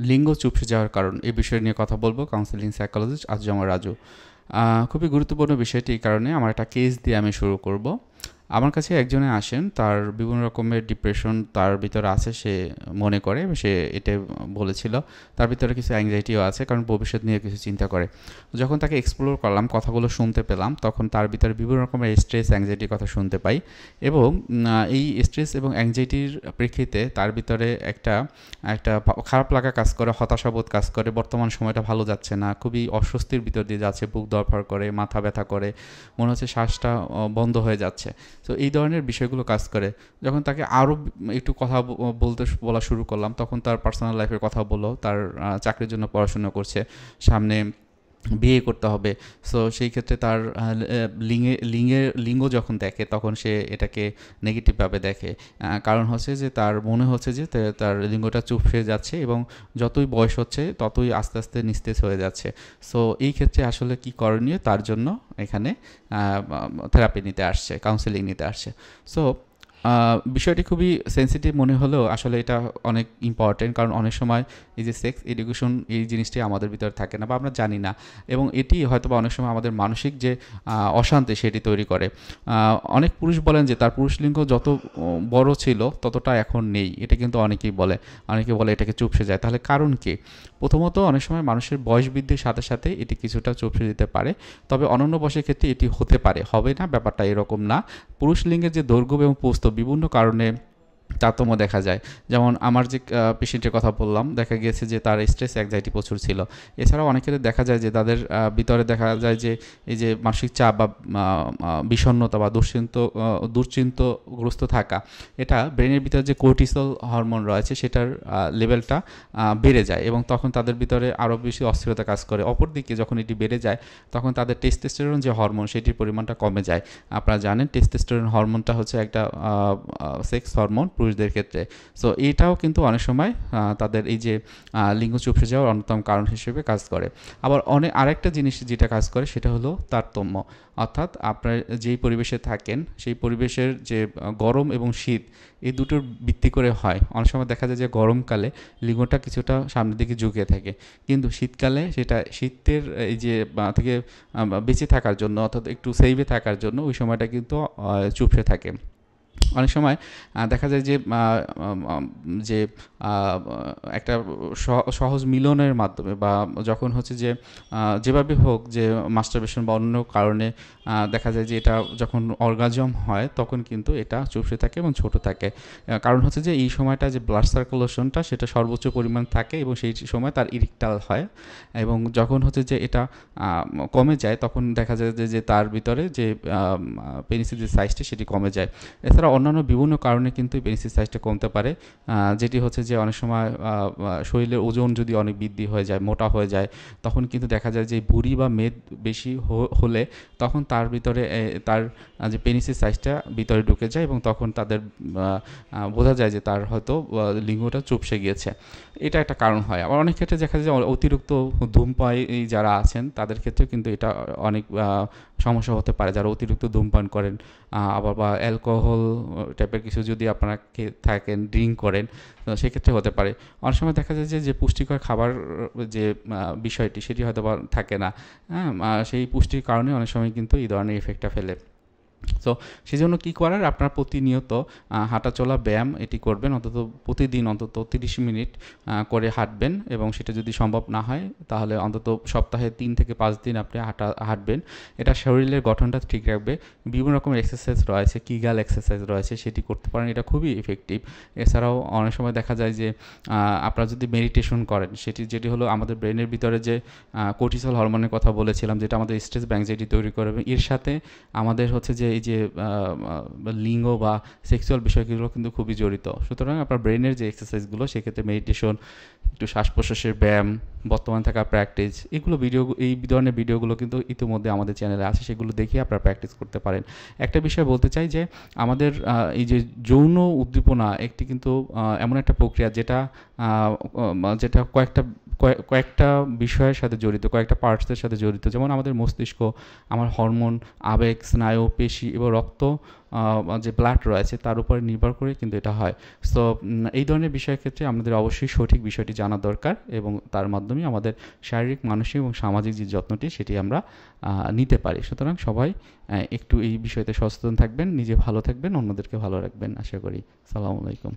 লিঙ্গ চুপসে যাওয়ার কারণ এই বিষয় নিয়ে কথা বলবো কাউন্সেলিং সাইকোলজিস্ট আজজামা রাজু। খুবই গুরুত্বপূর্ণ বিষয়টি এই কারণে আমার একটা কেস দিয়ে আমি শুরু করব। আমার কাছে একজনে আসেন, তার বিভিন্ন রকমের ডিপ্রেশন তার ভিতরে আছে, সে মনে করে, সে এটা বলেছিল তার ভিতরে কিছু অ্যাংজাইটিও আছে, কারণ ভবিষ্যৎ নিয়ে কিছু চিন্তা করে। যখন তাকে এক্সপ্লোর করলাম, কথাগুলো শুনতে পেলাম, তখন তার ভিতরে বিভিন্ন রকমের স্ট্রেস অ্যাংজাইটির কথা শুনতে পাই। এবং এই স্ট্রেস এবং অ্যাংজাইটির প্রেক্ষিতে তার ভিতরে একটা একটা খারাপ লাগা কাজ করে, হতাশাবোধ কাজ করে, বর্তমান সময়টা ভালো যাচ্ছে না, খুবই অস্বস্তির ভিতর দিয়ে যাচ্ছে, বুক দরফার করে, মাথা ব্যথা করে, মনে হচ্ছে শ্বাসটা বন্ধ হয়ে যাচ্ছে। তো এই ধরনের বিষয়গুলো কাজ করে। যখন তাকে আরও একটু কথা বলা শুরু করলাম, তখন তার পার্সোনাল লাইফের কথা বললো, তার চাকরির জন্য পড়াশোনা করছে, সামনে বিয়ে করতে হবে। সো সেই ক্ষেত্রে তার লিঙ্গ যখন দেখে তখন সে এটাকে নেগেটিভভাবে দেখে। কারণ হচ্ছে যে তার মনে হচ্ছে যে তার লিঙ্গটা চুপসে যাচ্ছে এবং যতই বয়স হচ্ছে ততই আস্তে আস্তে নিস্তেজ হয়ে যাচ্ছে। সো এই ক্ষেত্রে আসলে কি করণীয়, তার জন্য এখানে থেরাপি নিতে আসছে, কাউন্সেলিং নিতে আসছে। সো বিষয়টি খুবই সেন্সিটিভ মনে হলেও আসলে এটা অনেক ইম্পর্টেন্ট, কারণ অনেক সময় এই যে সেক্স এডুকেশন এই জিনিসটি আমাদের ভিতরে থাকে না বা আমরা জানি না, এবং এটি হয়তো বা অনেক সময় আমাদের মানসিক যে অশান্তি সেটি তৈরি করে। অনেক পুরুষ বলেন যে তার পুরুষ লিঙ্গ যত বড় ছিল ততটা এখন নেই, এটা কিন্তু অনেকেই বলে, অনেকে বলে এটাকে চুপসে যায়। তাহলে কারণ কি? প্রথমত অনেক সময় মানুষের বয়স বৃদ্ধির সাথে সাথে এটি কিছুটা চুপসে যেতে পারে, তবে অনন্য বয়সের ক্ষেত্রে এটি হতে পারে, হবে না, ব্যাপারটা এরকম না। পুরুষ লিঙ্গের যে দৈর্ঘ্য এবং প্রস্থ বিভিন্ন কারণে তারতম্য দেখা যায়। যেমন আমার যে পেশেন্টের কথা বললাম, দেখা গিয়েছে যে তার স্ট্রেস অ্যাংজাইটি প্রচুর ছিল। এছাড়াও অনেকের দেখা যায় যে তাদের ভিতরে দেখা যায় যে এই যে মানসিক চাপ বা বিষণ্ণতা বা দুশ্চিন্তগ্রস্ত থাকা, এটা ব্রেনের ভিতরে যে কর্টিসল হরমোন রয়েছে সেটার লেভেলটা বেড়ে যায় এবং তখন তাদের ভিতরে আরও বেশি অস্থিরতা কাজ করে। অপরদিকে যখন এটি বেড়ে যায় তখন তাদের টেস্টোস্টেরন যে হরমোন সেটির পরিমাণটা কমে যায়। আপনারা জানেন টেস্টোস্টেরন হরমোনটা হচ্ছে একটা সেক্স হরমোন পুরুষদের ক্ষেত্রে। সো এইটাও কিন্তু অনেক সময় তাদের এই যে লিঙ্গ চুপসে যাওয়ার অন্যতম কারণ হিসেবে কাজ করে। আবার আরেকটা জিনিস যেটা কাজ করে সেটা হলো তারতম্য, অর্থাৎ আপনার যেই পরিবেশে থাকেন সেই পরিবেশের যে গরম এবং শীত এই দুটোর ভিত্তি করে হয়। অনেক সময় দেখা যায় যে গরমকালে লিঙ্গটা কিছুটা সামনের দিকে ঝুঁকে থাকে, কিন্তু শীতকালে সেটা শীতের এই যে থেকে বেঁচে থাকার জন্য, অর্থাৎ একটু সেভে থাকার জন্য ওই সময়টা কিন্তু চুপসে থাকে। অনেক সময় দেখা যায় যে যে একটা সহজ মিলনের মাধ্যমে বা যখন হচ্ছে যে যেভাবে হোক যে মাস্টারবেশন বা অন্য কারণে দেখা যায় যে এটা যখন অর্গাজম হয় তখন কিন্তু এটা চুপসে থাকে এবং ছোট থাকে। কারণ হচ্ছে যে এই সময়টা যে ব্লাড সার্কুলেশনটা সেটা সর্বোচ্চ পরিমাণ থাকে এবং সেই সময় তার ইরেকটাল হয়, এবং যখন হচ্ছে যে এটা কমে যায় তখন দেখা যায় যে তার ভিতরে যে পেনিসের যে সাইজটা সেটি কমে যায়। এছাড়া অন্যান্য বিভিন্ন কারণে কিন্তু পেনিসের সাইজটা কমতে পারে, যেটি হচ্ছে যে অনেক সময় শরীরের ওজন যদি অনেক বৃদ্ধি হয়ে যায়, মোটা হয়ে যায়, তখন কিন্তু দেখা যায় যে ভুঁড়ি বা মেদ বেশি হলে তখন তার ভিতরে তার যে পেনিসের সাইজটা ভিতরে ঢুকে যায় এবং তখন তাদের বোঝা যায় যে তার হয়তো লিঙ্গটা চুপসে গিয়েছে। এটা একটা কারণ হয়। আবার অনেক ক্ষেত্রে দেখা যায় যে অতিরিক্ত ধূমপাই যারা আছেন তাদের ক্ষেত্রেও কিন্তু এটা অনেক সমস্যা হতে পারে, যারা অতিরিক্ত ধূমপান করেন, আবার বা অ্যালকোহল টাইপের কিছু যদি আপনারা থাকেন, ড্রিঙ্ক করেন, তো সেক্ষেত্রে হতে পারে। অনেক সময় দেখা যায় যে পুষ্টিকর খাবার যে বিষয়টি সেটি হয়তো বা থাকে না, হ্যাঁ, সেই পুষ্টির কারণে অনেক সময় কিন্তু এই ধরনের ইফেক্টটা ফেলে। সো সেই জন্য কী করার, আপনার প্রতিনিয়ত হাঁটাচলা ব্যায়াম এটি করবেন, অন্তত প্রতিদিন অন্তত 30 মিনিট করে হাঁটবেন, এবং সেটা যদি সম্ভব না হয় তাহলে অন্তত সপ্তাহে 3 থেকে 5 দিন আপনি হাঁটবেন। এটা শরীরের গঠনটা ঠিক রাখবে। বিভিন্ন রকমের এক্সারসাইজ রয়েছে, কিগাল এক্সারসাইজ রয়েছে, সেটি করতে পারেন, এটা খুবই ইফেক্টিভ। এছাড়াও অনেক সময় দেখা যায় যে আপনারা যদি মেডিটেশন করেন, যেটি হলো আমাদের ব্রেনের ভিতরে যে কর্টিসল হরমোনের কথা বলেছিলাম, যেটা আমাদের স্ট্রেস অ্যাংজাইটি তৈরি করে, এবং এর সাথে আমাদের হচ্ছে যে এই যে লিঙ্গ বা সেক্সুয়াল বিষয়গুলো কিন্তু খুবই জড়িত। সুতরাং আপনার ব্রেনের যে এক্সারসাইজগুলো, সেক্ষেত্রে মেডিটেশন, একটু শ্বাস প্রশ্বাসের ব্যায়াম, বর্তমান থাকা প্র্যাকটিস, এই ধরনের ভিডিওগুলো কিন্তু ইতিমধ্যে আমাদের চ্যানেলে আছে, সেগুলো দেখে আপনারা প্র্যাকটিস করতে পারেন। একটা বিষয় বলতে চাই যে আমাদের এই যে যৌন উদ্দীপনা একটি কিন্তু এমন একটা প্রক্রিয়া যেটা কয়েকটা কয়েকটা বিষয়ের সাথে জড়িত, কয়েকটা পার্টসের সাথে জড়িত, যেমন আমাদের মস্তিষ্ক, আমার হরমোন, আবেগ, স্নায়ু, পেশি এবং রক্ত, যে ব্লাড রয়েছে তার উপরে নির্ভর করে কিন্তু এটা হয়। সো এই ধরনের বিষয়ের ক্ষেত্রে আমাদের অবশ্যই সঠিক বিষয়টি জানা দরকার, এবং তার মাধ্যমে আমাদের শারীরিক, মানসিক এবং সামাজিক যে যত্নটি সেটি আমরা নিতে পারি। সুতরাং সবাই একটু এই বিষয়তে সচেতন থাকবেন, নিজে ভালো থাকবেন, অন্যদেরকে ভালো রাখবেন আশা করি। আসসালামু আলাইকুম।